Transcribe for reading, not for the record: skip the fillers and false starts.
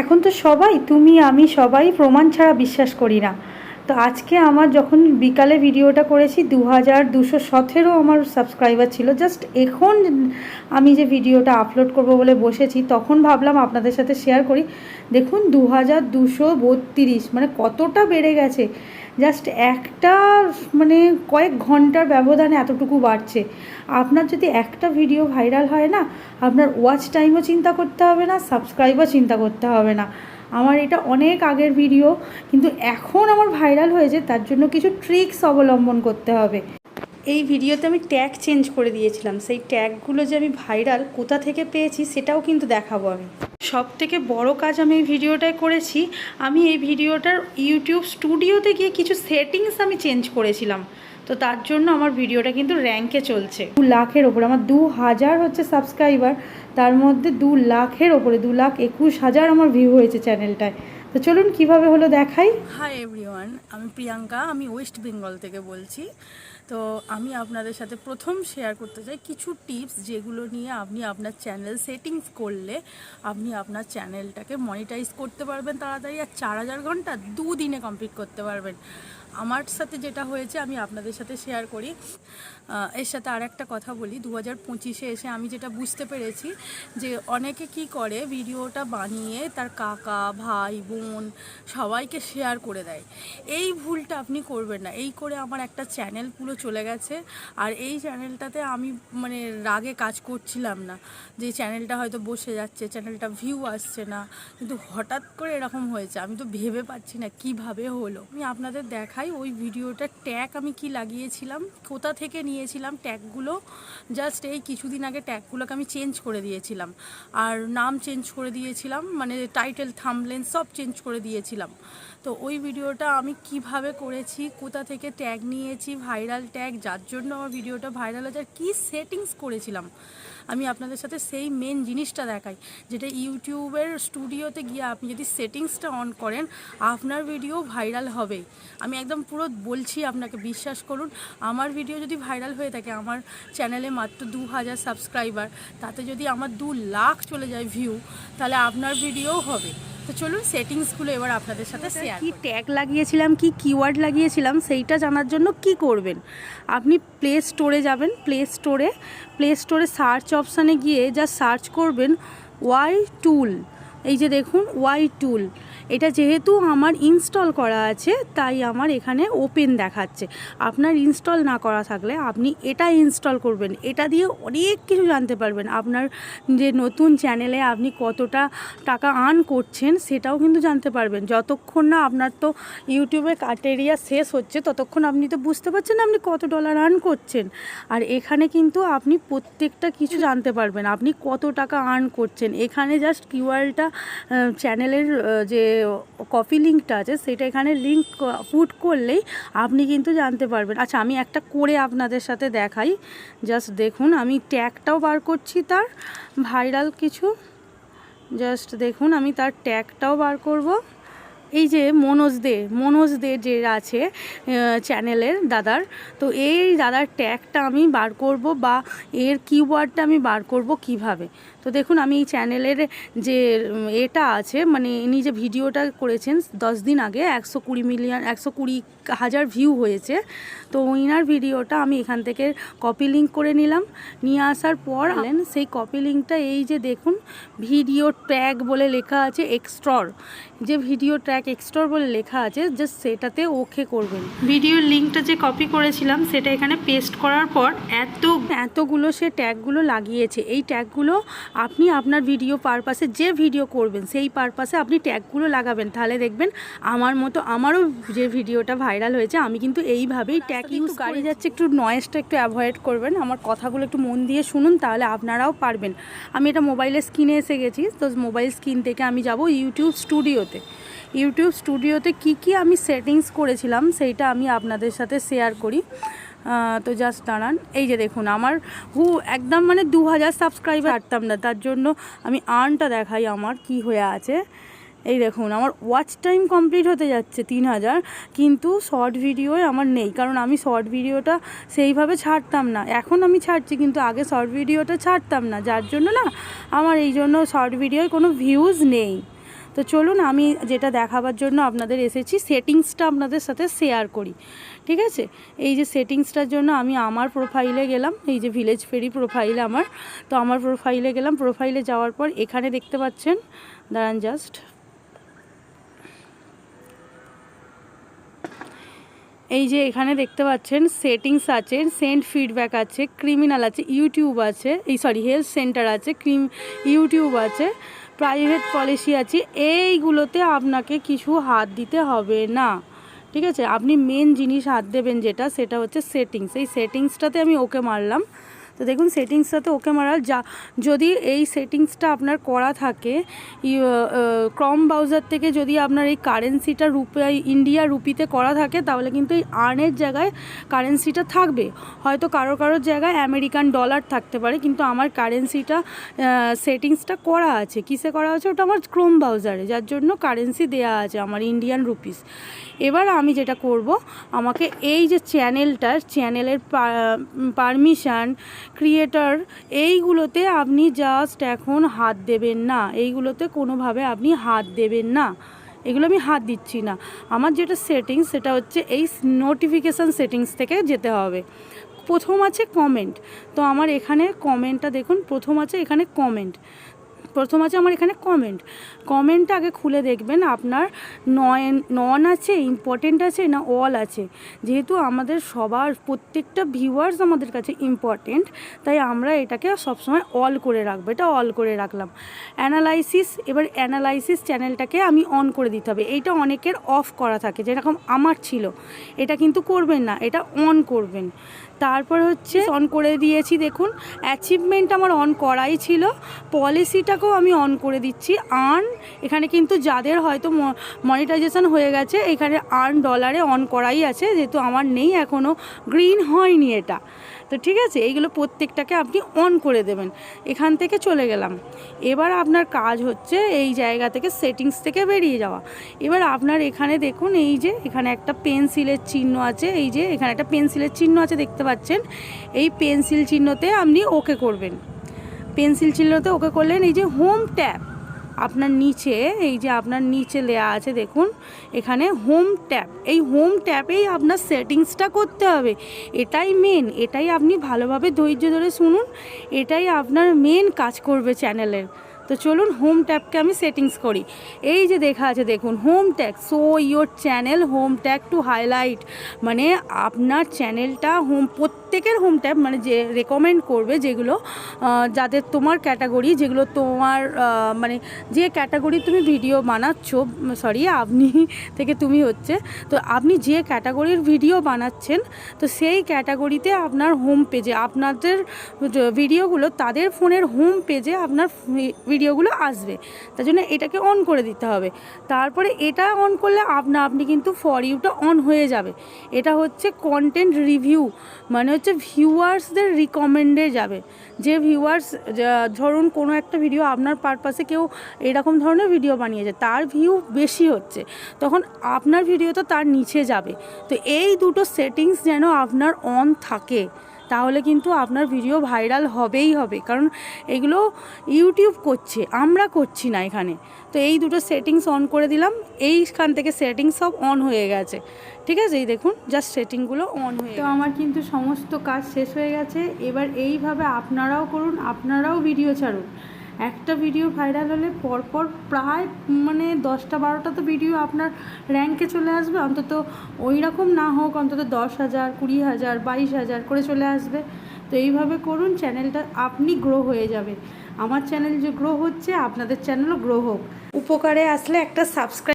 এখন তো সবাই, তুমি আমি সবাই প্রমাণ ছাড়া বিশ্বাস করি না। তো আজকে আমার যখন বিকালে ভিডিওটা করেছি 2217 আমার সাবস্ক্রাইবার ছিল। জাস্ট এখন আমি যে ভিডিওটা আপলোড করব বলে বসেছি, তখন ভাবলাম আপনাদের সাথে শেয়ার করি। দেখুন 2232, মানে কতটা বেড়ে গেছে। জাস্ট একটা মানে কয়েক ঘন্টার ব্যবধানে এতটুকু বাড়ছে। আপনার যদি একটা ভিডিও ভাইরাল হয় না, আপনার ওয়াচ টাইমও চিন্তা করতে হবে না, সাবস্ক্রাইবও চিন্তা করতে হবে না। আমার এটা অনেক আগের ভিডিও, কিন্তু এখন আমার ভাইরাল হয়েছে, তার জন্য কিছু ট্রিক্স অবলম্বন করতে হবে। এই ভিডিওতে আমি ট্যাগ চেঞ্জ করে দিয়েছিলাম, সেই ট্যাগগুলো যে আমি ভাইরাল কোথা থেকে পেয়েছি সেটাও কিন্তু দেখাবো আমি। সব থেকে বড় কাজ আমি এই ভিডিওটায় করেছি, আমি এই ভিডিওটার ইউটিউব স্টুডিওতে গিয়ে কিছু সেটিংস আমি চেঞ্জ করেছিলাম। তো তার জন্য আমার ভিডিওটা কিন্তু র্যাঙ্কে চলছে 2 লাখের ওপরে। আমার 2000 হচ্ছে সাবস্ক্রাইবার, তার মধ্যে 2 লাখের ওপরে 2,21,000 আমার ভিউ হয়েছে চ্যানেলটায়। তো চলুন কিভাবে হলো দেখাই। হাই এভরিওয়ান, আমি প্রিয়াঙ্কা, আমি ওয়েস্ট বেঙ্গল থেকে বলছি। তো আমি আপনাদের সাথে প্রথম শেয়ার করতে চাই কিছু টিপস, যেগুলো নিয়ে আপনি আপনার চ্যানেল সেটিংস করলে আপনি আপনার চ্যানেলটাকে মনিটাইজ করতে পারবেন তাড়াতাড়ি, আর 4000 ঘন্টা 2 দিনে কমপ্লিট করতে পারবেন। আমার সাথে যেটা হয়েছে আমি আপনাদের সাথে শেয়ার করি। এর সাথে আর একটা কথা বলি, 2025-এ এসে আমি যেটা বুঝতে পেরেছি যে অনেকে কি করে, ভিডিওটা বানিয়ে তার কাকা ভাই বোন সবাইকে শেয়ার করে দেয়। এই ভুলটা আপনি করবেন না। এই করে আমার একটা চ্যানেল পুরো চলে গেছে। আর এই চ্যানেলটাতে আমি মানে রাগে কাজ করছিলাম না, যে চ্যানেলটা হয়তো বসে যাচ্ছে, চ্যানেলটা ভিউ আসছে না, কিন্তু হঠাৎ করে এরকম হয়েছে। আমি তো ভেবে পাচ্ছি না কিভাবে হলো। আমি আপনাদের দেখাই ওই ভিডিওটার ট্যাগ আমি কি লাগিয়েছিলাম, কোথা থেকে নিয়েছিলাম ট্যাগগুলো। জাস্ট এই কিছুদিন আগে ট্যাগগুলোকে আমি চেঞ্জ করে দিয়েছিলাম, আর নাম চেঞ্জ করে দিয়েছিলাম, মানে টাইটেল থাম্বনেল সব চেঞ্জ করে দিয়েছিলাম। তো ওই ভিডিওটা আমি কিভাবে করেছি, কোথা থেকে ট্যাগ নিয়েছি, ভাইরাল ট্যাগ যার জন্য আমার ভিডিওটা ভাইরাল হয়েছে, আর কী সেটিংস করেছিলাম, আমি আপনাদের সাথে সেই মেন জিনিসটা দেখাই, যেটা ইউটিউবের স্টুডিওতে গিয়ে আপনি যদি সেটিংসটা অন করেন আপনার ভিডিও ভাইরাল হবে। আমি একদম পুরো বলছি, আপনাকে বিশ্বাস করুন। আমার ভিডিও যদি ভাইরাল হয়ে থাকে, আমার চ্যানেলে মাত্র 2000 সাবস্ক্রাইবার, তাতে যদি আমার 2 লাখ চলে যায় ভিউ, তাহলে আপনার ভিডিও হবে। তো চলুন সেটিংসগুলো এবার আপনাদের সাথে শেয়ার কি ট্যাগ লাগিয়েছিলাম, কি কিওয়ার্ড লাগিয়েছিলাম, সেইটা জানার জন্য কি করবেন, আপনি প্লে স্টোরে যাবেন। প্লে স্টোরে সার্চ অপশানে গিয়ে যা সার্চ করবেন ওয়াই টুল। এই যে দেখুন ওয়াই টুল, এটা যেহেতু আমার ইনস্টল করা আছে তাই আমার এখানে ওপেন দেখাচ্ছে। আপনার ইনস্টল না করা থাকলে আপনি এটা ইনস্টল করবেন, এটা দিয়ে অনেক কিছু জানতে পারবেন। আপনার যে নতুন চ্যানেলে আপনি কতটা টাকা আর্ন করছেন সেটাও কিন্তু জানতে পারবেন। যতক্ষণ না আপনার তো ইউটিউবের ক্রাইটেরিয়া শেষ হচ্ছে, ততক্ষণ আপনি তো বুঝতে পারছেন না আপনি কত ডলার আর্ন করছেন। আর এখানে কিন্তু আপনি প্রত্যেকটা কিছু জানতে পারবেন, আপনি কত টাকা আর্ন করছেন। এখানে জাস্ট কিওয়ার্ডটা চ্যানেলের যে কপি লিঙ্কটা আছে সেটা এখানে লিঙ্ক পুট করলেই আপনি কিন্তু জানতে পারবেন। আচ্ছা, আমি একটা করে আপনাদের সাথে দেখাই। জাস্ট দেখুন, আমি ট্যাগটাও বার করছি তার ভাইরাল কিছু। জাস্ট দেখুন, আমি তার ট্যাগটাও বার করব। এই যে মনোজ দে যে আছে চ্যানেলের দাদার, তো এই দাদার ট্যাগটা আমি বার করব, বা এর কিওয়ার্ডটা আমি বার করব কিভাবে। তো দেখুন, আমি এই চ্যানেলের যে এটা আছে, মানে ইনি যে ভিডিওটা করেছেন 10 দিন আগে 120,000 ভিউ হয়েছে। তো ইনার ভিডিওটা আমি এখান থেকে কপি লিঙ্ক করে নিয়ে আসার পর সেই কপি লিঙ্কটা এই যে দেখুন ভিডিও ট্যাগ বলে লেখা আছে এক্সট্রর, যে ভিডিও ট্র্যাক এক্সট্রর বলে লেখা আছে, জাস্ট সেটাতে ওকে করবেন। ভিডিওর লিঙ্কটা যে কপি করেছিলাম সেটা এখানে পেস্ট করার পর এতগুলো সে ট্যাগগুলো লাগিয়েছে। এই ট্যাগগুলো আপনি আপনার ভিডিও পারপাসে, যে ভিডিও করবেন সেই পারপাসে আপনি ট্যাগগুলো লাগাবেন, তাহলে দেখবেন আমার মতো আমারও যে ভিডিওটা ভাইরাল হয়েছে আমি কিন্তু এইভাবেই ট্যাগ ইউজ করি। গাড়ি যাচ্ছে, একটু নয়েজটা একটু অ্যাভয়েড করবেন, আমার কথাগুলো একটু মন দিয়ে শুনুন, তাহলে আপনারাও পারবেন। আমি এটা মোবাইলের স্ক্রিনে এসে গেছি, তো মোবাইল স্ক্রিন থেকে আমি যাব ইউটিউব স্টুডিওতে কি আমি সেটিংস করেছিলাম সেইটা আমি আপনাদের সাথে শেয়ার করি। তো জাস্ট দাঁড়ান, এই যে দেখুন আমার একদম মানে 2000 সাবস্ক্রাইবার হাঁটতাম না, তার জন্য আমি আর্নটা দেখাই আমার কি হয়ে আছে। এই দেখুন আমার ওয়াচ টাইম কমপ্লিট হতে যাচ্ছে 3000, কিন্তু শর্ট ভিডিওয় আমার নেই, কারণ আমি শর্ট ভিডিওটা সেইভাবে ছাড়তাম না। এখন আমি ছাড়ছি, কিন্তু আগে শর্ট ভিডিওটা ছাড়তাম না, যার জন্য না আমার এই জন্য শর্ট ভিডিওয় কোনো ভিউজ নেই। তো চলুন আমি যেটা দেখাবার জন্য আপনাদের এসেছি সেটিংসটা আপনাদের সাথে শেয়ার করি, ঠিক আছে। এই যে সেটিংসটার জন্য আমি আমার প্রোফাইলে গেলাম, এই যে ভিলেজ ফেরি প্রোফাইল আমার, তো আমার প্রোফাইলে গেলাম। প্রোফাইলে যাওয়ার পর এখানে দেখতে পাচ্ছেন, দাঁড়ান জাস্ট, এই যে এখানে দেখতে পাচ্ছেন সেটিংস আছে, সেন্ড ফিডব্যাক আছে, ক্রিমিনাল আছে, ইউটিউব আছে, হেলথ সেন্টার আছে, ইউটিউব আছে, প্রাইভেট পলিসি আছে। এইগুলোতে আপনাকে কিছু হাত দিতে হবে না, ঠিক আছে। আপনি মেন জিনিস হাত দেবেন যেটা, সেটা হচ্ছে সেটিংস। এই সেটিংসটাতে আমি ওকে মারলাম। তো দেখুন সেটিংসটাতে ওকে মারার যদি এই সেটিংসটা আপনার করা থাকে ক্রম ব্রাউজার থেকে, যদি আপনার এই কারেন্সিটা ইন্ডিয়া রুপিতে করা থাকে, তাহলে কিন্তু এই আর্নের জায়গায় কারেন্সিটা থাকবে। হয়তো কারোর জায়গায় আমেরিকান ডলার থাকতে পারে, কিন্তু আমার কারেন্সিটা সেটিংসটা করা আছে। কিসে করা আছে? ওটা আমার ক্রোম ব্রাউজারে, যার জন্য কারেন্সি দেয়া আছে আমার ইন্ডিয়ান রুপিস। এবার আমি যেটা করব, আমাকে এই যে চ্যানেলের পারমিশন, ক্রিয়েটর, এইগুলোতে আপনি জাস্ট এখন হাত দেবেন না। এইগুলোতে কোনোভাবে আপনি হাত দেবেন না, এগুলো আমি হাত দিচ্ছি না। আমার যেটা সেটিংস, সেটা হচ্ছে এই নোটিফিকেশান সেটিংস থেকে যেতে হবে। প্রথম আছে কমেন্ট, তো আমার এখানে কমেন্টটা দেখুন, প্রথম আছে এখানে আমার এখানে কমেন্টটা আগে খুলে দেখবেন আপনার নন আছে, ইম্পর্টেন্ট আছে না অল আছে। যেহেতু আমাদের প্রত্যেকটা ভিউয়ার্স আমাদের কাছে ইম্পর্টেন্ট, তাই আমরা এটাকে সবসময় অল করে রাখবো। এটা অল করে রাখলাম। এবার অ্যানালাইসিস চ্যানেলটাকে আমি অন করে দিতে হবে। এইটা অনেকের অফ করা থাকে, যেরকম আমার ছিল। এটা কিন্তু করবেন না, এটা অন করবেন। তারপর হচ্ছে অন করে দিয়েছি, দেখুন অ্যাচিভমেন্ট আমার অন করাই ছিল। পলিসিটাকেও আমি অন করে দিচ্ছি। এখানে কিন্তু যাদের হয়তো মনিটাইজেশন হয়ে গেছে, এখানে $ডলারে অন করাই আছে, যেহেতু আমার নেই এখনও, গ্রিন হয়নি এটা। তো ঠিক আছে, এইগুলো প্রত্যেকটাকে আপনি অন করে দেবেন। এখান থেকে চলে গেলাম। এবার আপনার কাজ হচ্ছে এই জায়গা থেকে সেটিংস থেকে বেরিয়ে যাওয়া। এবার আপনার এখানে দেখুন, এই যে এখানে একটা পেন্সিলের চিহ্ন আছে, এই যে এখানে একটা পেন্সিলের চিহ্ন আছে দেখতে পাচ্ছেন। এই পেন্সিল চিহ্নতে আপনি ওকে করবেন। পেন্সিল চিহ্নতে ওকে করলেন। এই যে হোম ট্যাব আপনার নিচে, এই যে আপনার নিচে দেওয়া আছে দেখুন, এখানে হোম ট্যাব। এই হোম ট্যাবেই আপনার সেটিংসটা করতে হবে। এটাই মেন, এটাই আপনি ভালোভাবে ধৈর্য ধরে শুনুন, এটাই আপনার মেন কাজ করবে চ্যানেলের। তো চলুন হোম ট্যাবকে আমি সেটিংস করি। এই যে দেখা আছে দেখুন, home tag, show your channel home tag to highlight, মানে আপনার চ্যানেলটা প্রত্যেকের হোম ট্যাব, মানে যে রেকমেন্ড করবে, যেগুলো যাদের তোমার ক্যাটাগরি, যেগুলো তোমার মানে যে ক্যাটাগরি তুমি ভিডিও বানাচ্ছ, আপনি থেকে তুমি হচ্ছে, তো আপনি যে ক্যাটাগরির ভিডিও বানাচ্ছেন, তো সেই ক্যাটাগরিতে আপনার হোম পেজে আপনাদের ভিডিওগুলো, তাদের ফোনের হোম পেজে আপনার ভিডিওগুলো আসবে। তার জন্য এটাকে অন করে দিতে হবে। তারপরে এটা অন করলে আপনি কিন্তু ফর ইউটা অন হয়ে যাবে। এটা হচ্ছে কন্টেন্ট রিভিউ, মানে হচ্ছে ভিউয়ার্সদের রিকমেন্ডে যাবে। যে ভিউয়ার্স, ধরুন কোনো একটা ভিডিও আপনার পারপাসে কেউ এরকম ধরনের ভিডিও বানিয়েছে, তার ভিউ বেশি হচ্ছে, তখন আপনার ভিডিও তো তার নিচে যাবে। তো এই দুটো সেটিংস যেন আপনার অন থাকে, তাহলে কিন্তু আপনার ভিডিও ভাইরাল হবেই হবে। কারণ এগুলো ইউটিউব করছে, আমরা করছি না এখানে। তো এই দুটো সেটিংস অন করে দিলাম। এইখান থেকে সেটিংস সব অন হয়ে গেছে, ঠিক আছে। এই দেখুন জাস্ট সেটিংগুলো অন হয়ে গেছে। তো আমার কিন্তু সমস্ত কাজ শেষ হয়ে গেছে। এবার এইভাবে আপনারাও করুন, আপনারাও ভিডিও ছাড়ুন। একটা ভিডিও ভাইরাল হলে পরপর প্রায় 10টা-12টা তো ভিডিও আপনার র্যাঙ্কে চলে আসবে। অন্তত ওই রকম না হোক, অন্তত 10,000, 20,000, 22,000 করে চলে আসবে। তো এইভাবে করুন, চ্যানেলটা আপনি গ্রো হয়ে যাবে। আমার চ্যানেল যে গ্রো হচ্ছে, আপনাদের চ্যানেলও গ্রো হোক। উপকারে আসলে একটা সাবস্ক্রাইব